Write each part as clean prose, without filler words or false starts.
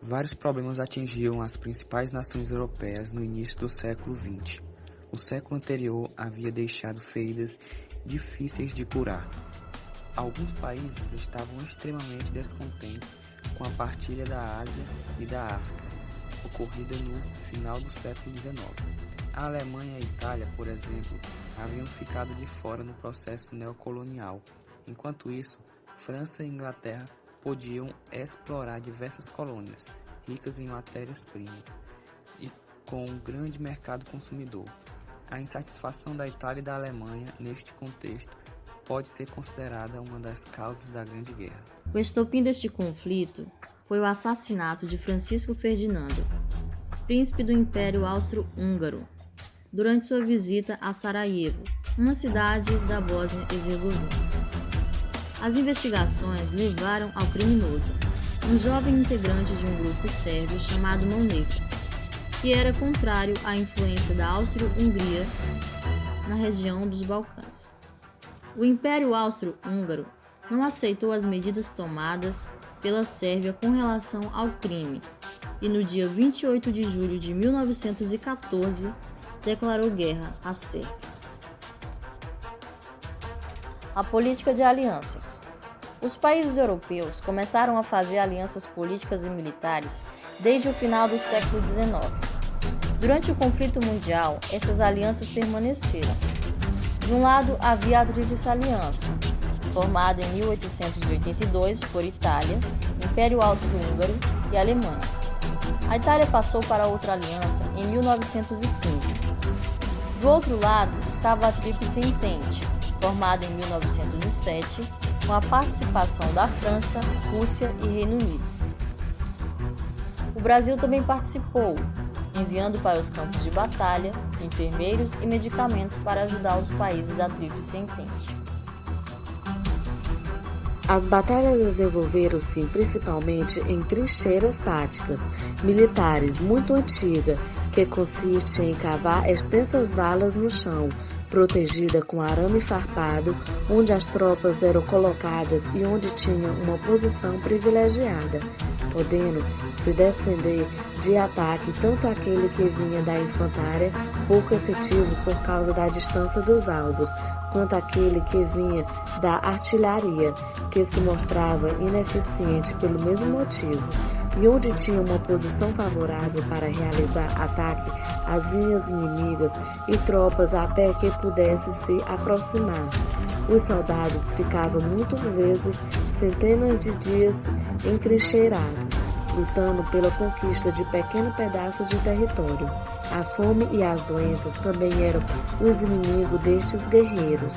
Vários problemas atingiam as principais nações europeias no início do século XX. O século anterior havia deixado feridas difíceis de curar. Alguns países estavam extremamente descontentes com a partilha da Ásia e da África, ocorrida no final do século XIX. A Alemanha e a Itália, por exemplo, haviam ficado de fora no processo neocolonial. Enquanto isso, França e Inglaterra podiam explorar diversas colônias, ricas em matérias-primas e com um grande mercado consumidor. A insatisfação da Itália e da Alemanha neste contexto pode ser considerada uma das causas da Grande Guerra. O estopim deste conflito foi o assassinato de Francisco Ferdinando, príncipe do Império Austro-Húngaro, durante sua visita a Sarajevo, uma cidade da Bósnia-Herzegovina. As investigações levaram ao criminoso, um jovem integrante de um grupo sérvio chamado Mão Negra, que era contrário à influência da Áustria-Hungria na região dos Balcãs. O Império Austro-Húngaro não aceitou as medidas tomadas pela Sérvia com relação ao crime e, no dia 28 de julho de 1914, declarou guerra à Sérvia. A política de alianças. Os países europeus começaram a fazer alianças políticas e militares desde o final do século XIX. Durante o conflito mundial, estas alianças permaneceram. De um lado, havia a Tríplice Aliança, formada em 1882 por Itália, Império Austro-Húngaro e Alemanha. A Itália passou para outra aliança em 1915. Do outro lado estava a Tríplice Entente, formada em 1907, com a participação da França, Rússia e Reino Unido. O Brasil também participou, enviando para os campos de batalha enfermeiros e medicamentos para ajudar os países da Tríplice Entente. As batalhas desenvolveram-se principalmente em trincheiras táticas militares muito antigas, que consiste em cavar extensas valas no chão, protegida com arame farpado, onde as tropas eram colocadas e onde tinham uma posição privilegiada, podendo se defender de ataque tanto aquele que vinha da infantaria, pouco efetivo por causa da distância dos alvos, quanto aquele que vinha da artilharia, que se mostrava ineficiente pelo mesmo motivo, e onde tinha uma posição favorável para realizar ataque às linhas inimigas e tropas a pé que pudessem se aproximar. Os soldados ficavam muitas vezes centenas de dias entrincheirados, lutando pela conquista de pequeno pedaço de território. A fome e as doenças também eram os inimigos destes guerreiros.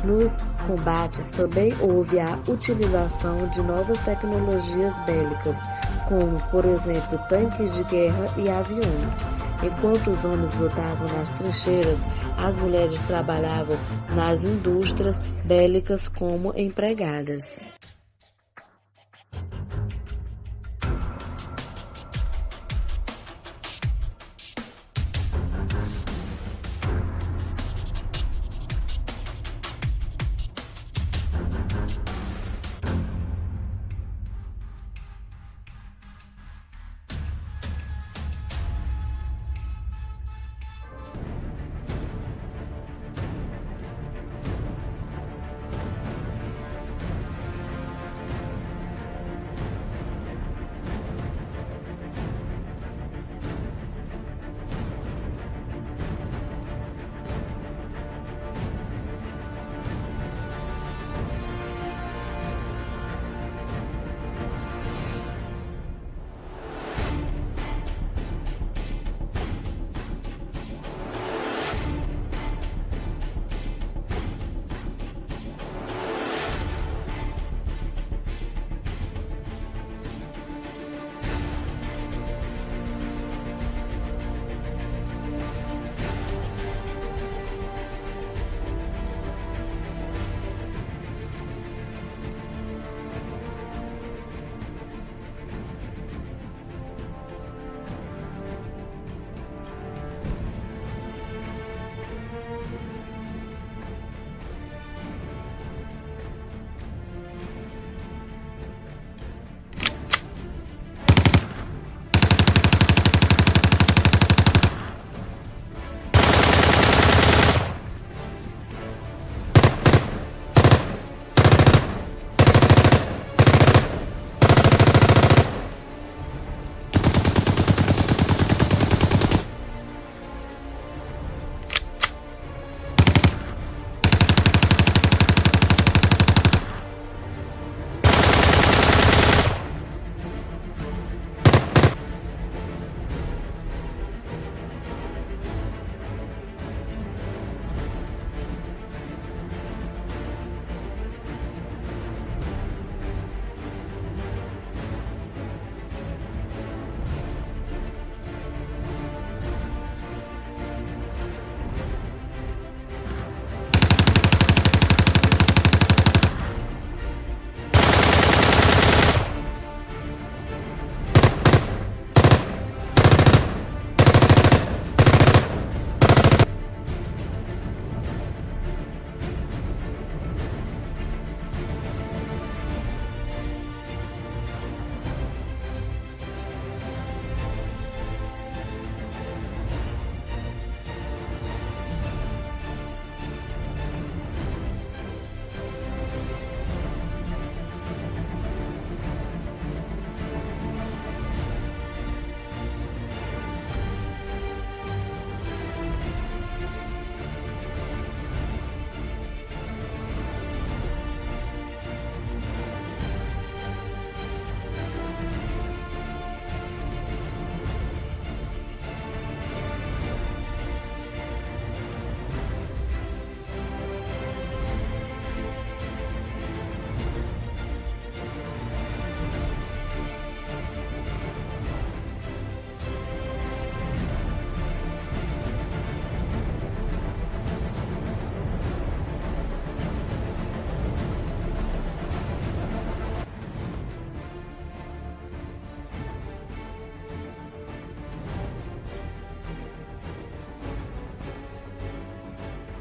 Nos combates também houve a utilização de novas tecnologias bélicas, como, por exemplo, tanques de guerra e aviões. Enquanto os homens lutavam nas trincheiras, as mulheres trabalhavam nas indústrias bélicas como empregadas.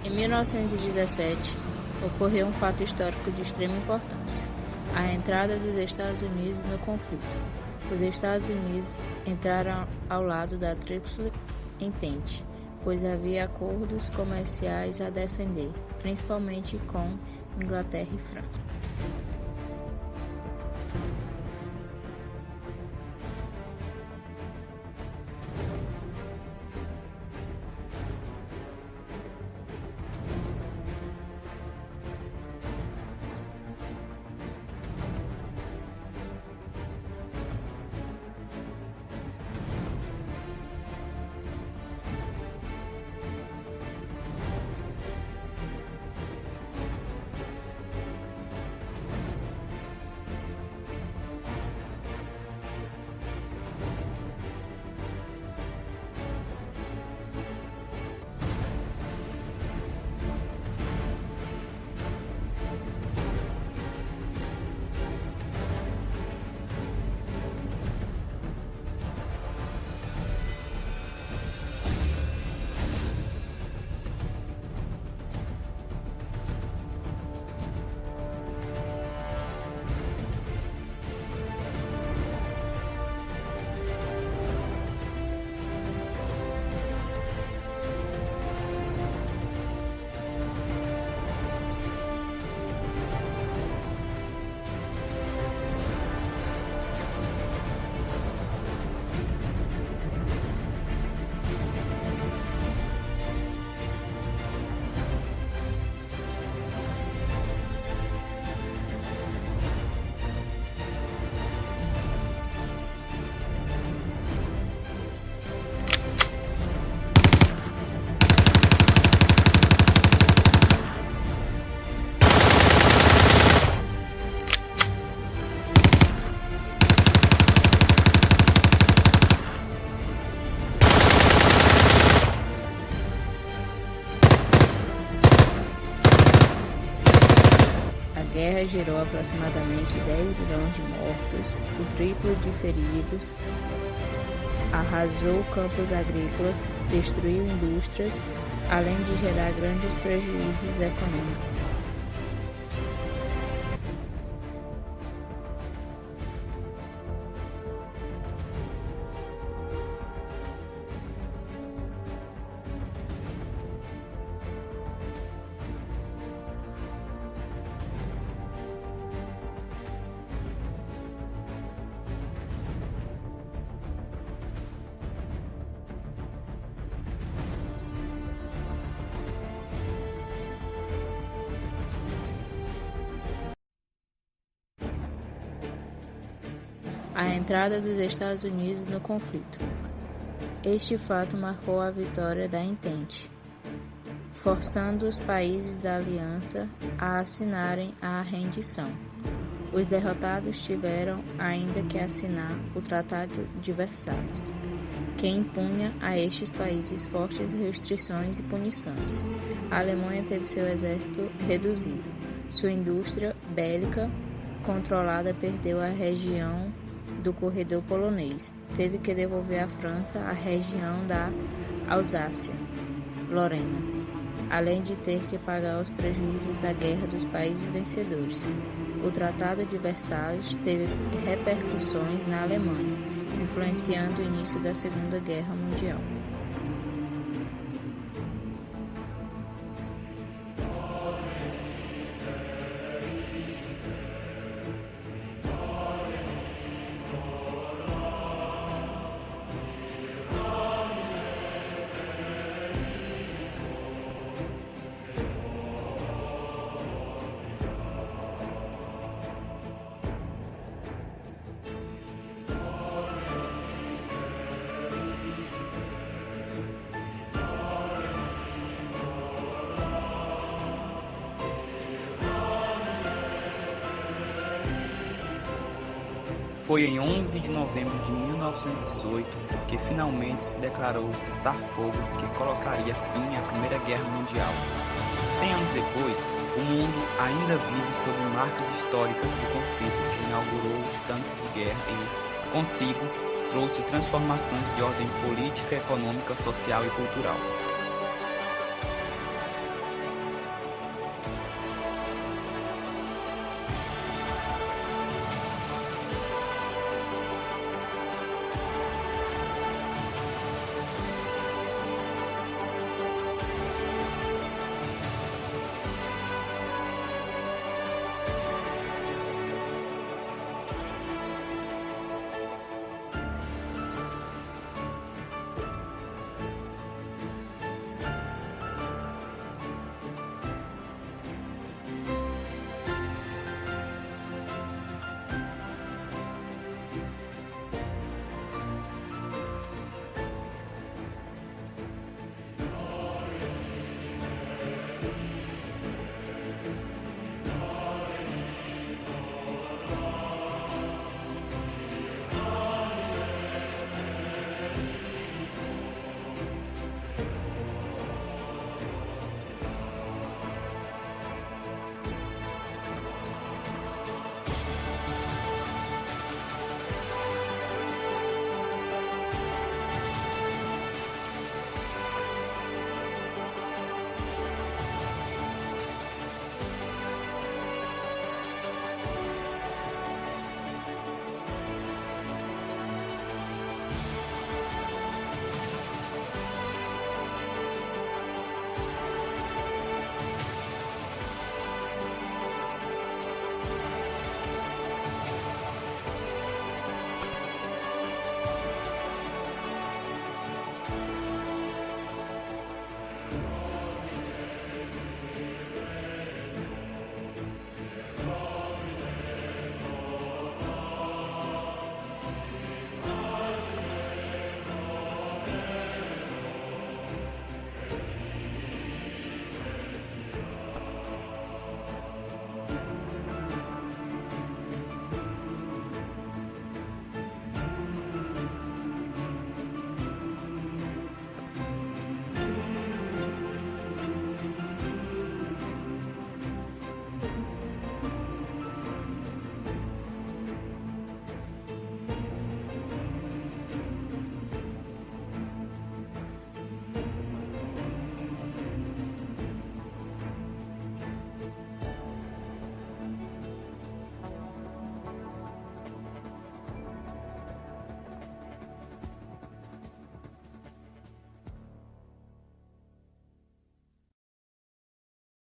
Em 1917, ocorreu um fato histórico de extrema importância: a entrada dos Estados Unidos no conflito. Os Estados Unidos entraram ao lado da Tríplice Entente, pois havia acordos comerciais a defender, principalmente com Inglaterra e França. A guerra gerou aproximadamente 10 milhões de mortos, o triplo de feridos, arrasou campos agrícolas, destruiu indústrias, além de gerar grandes prejuízos econômicos. A entrada dos Estados Unidos no conflito. Este fato marcou a vitória da Entente, forçando os países da aliança a assinarem a rendição. Os derrotados tiveram ainda que assinar o Tratado de Versalhes, que impunha a estes países fortes restrições e punições. A Alemanha teve seu exército reduzido, sua indústria bélica controlada perdeu a região do corredor polonês, teve que devolver à França a região da Alsácia-Lorena, além de ter que pagar os prejuízos da Guerra dos Países Vencedores. O Tratado de Versalhes teve repercussões na Alemanha, influenciando o início da Segunda Guerra Mundial. Foi em 11 de novembro de 1918 que finalmente se declarou o cessar-fogo que colocaria fim à Primeira Guerra Mundial. 100 anos depois, o mundo ainda vive sob marcas históricas do conflito que inaugurou os tanques de guerra e, consigo, trouxe transformações de ordem política, econômica, social e cultural.